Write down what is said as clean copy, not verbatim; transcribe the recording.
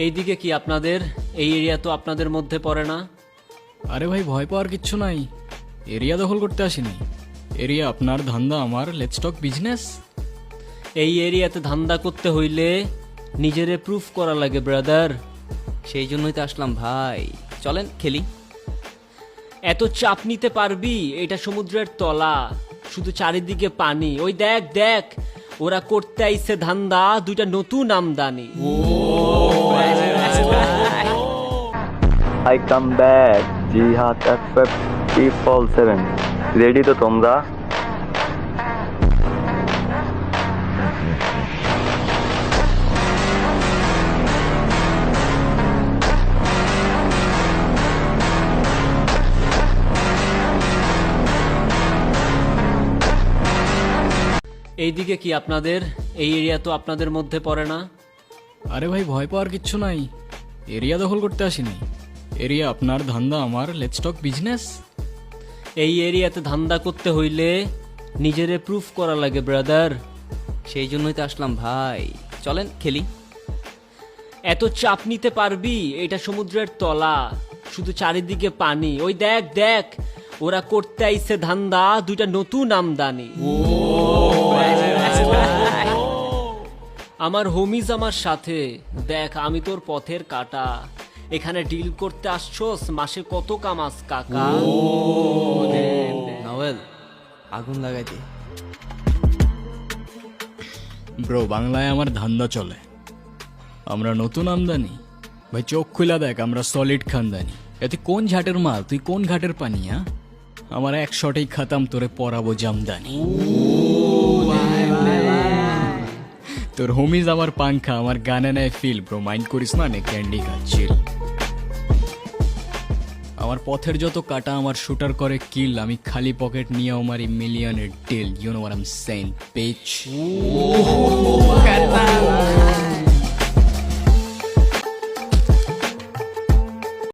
এইদিকে কি আপনাদের এই এরিয়া তো আপনাদের মধ্যে পড়ে না? আরে ভাই ভয় পাওয়ার কিচ্ছু নাই, এরিয়া দখল করতে আসিনি। এরিয়া আপনার, ধান্দা আমার, লেটস টক বিজনেস। এই এরিয়াতে ধান্দা করতে হইলে নিজেরে প্রুফ করা লাগে ব্রাদার। সেই জন্যই তো আসলাম ভাই, চলেন খেলি। এত চাপ নিতে পারবি? এটা সমুদ্রের তলা, শুধু চারিদিকে পানি। ওই দেখ দেখ, ওরা করতে আইছে ধান্দা, দুইটা নতুন আমদানি। I come back, Jihad FF People 7. Ready তো তোমরা? এইদিকে কি আপনাদের এই এরিয়া তো আপনাদের মধ্যে পড়ে না? আরে ভাই ভয় পাওয়ার কিচ্ছু নাই, এরিয়া দখল করতে আসিনি। এরিয়া আপনার, ধান্দা আমার, লেটস টক বিজনেস। এই এরিয়াতে ধান্দা করতে হইলে নিজেরে প্রুফ করা লাগে ব্রাদার। সেই জন্যই তো আসলাম ভাই, চলেন খেলি। এত চাপ নিতে পারবি? এটা সমুদ্রের তলা, শুধু চারিদিকে পানি। ওই দেখ দেখ, ওরা করতে আইছে ধান্দা, দুইটা নতুন আমদানি। আমার হোমিজ আমার সাথে, দেখ আমি তোর পথের কাটা। এখানে ডিল করতে আসছোস, মাসে কত কামাস কাকা? নভেল আগুন লাগাই দে। ব্রো, বাংলায় আমার ধান্দা চলে, আমরা নতুন আমদানি। ভাই চোখ খুলা দেখ, আমরা সলিড খানদানি। এতে কোন ঝাটের মাল, তুই কোন ঘাটের পানি? হ্যাঁ, আমার এক শটেই খাতাম, তোরে পরাবো জামদানি। তোর হোমিজ আমার পাংখা, আমার গানে নেয় ফিল। ব্রো মাইন্ড করিস না, নে ক্যান্ডি খাচ্ছিল। আমার পথের যত কাটা আমার শুটার করে কিল। আমি খালি পকেট নিয়ে আমার মিলিয়নের deal. You know what I am saying, beach.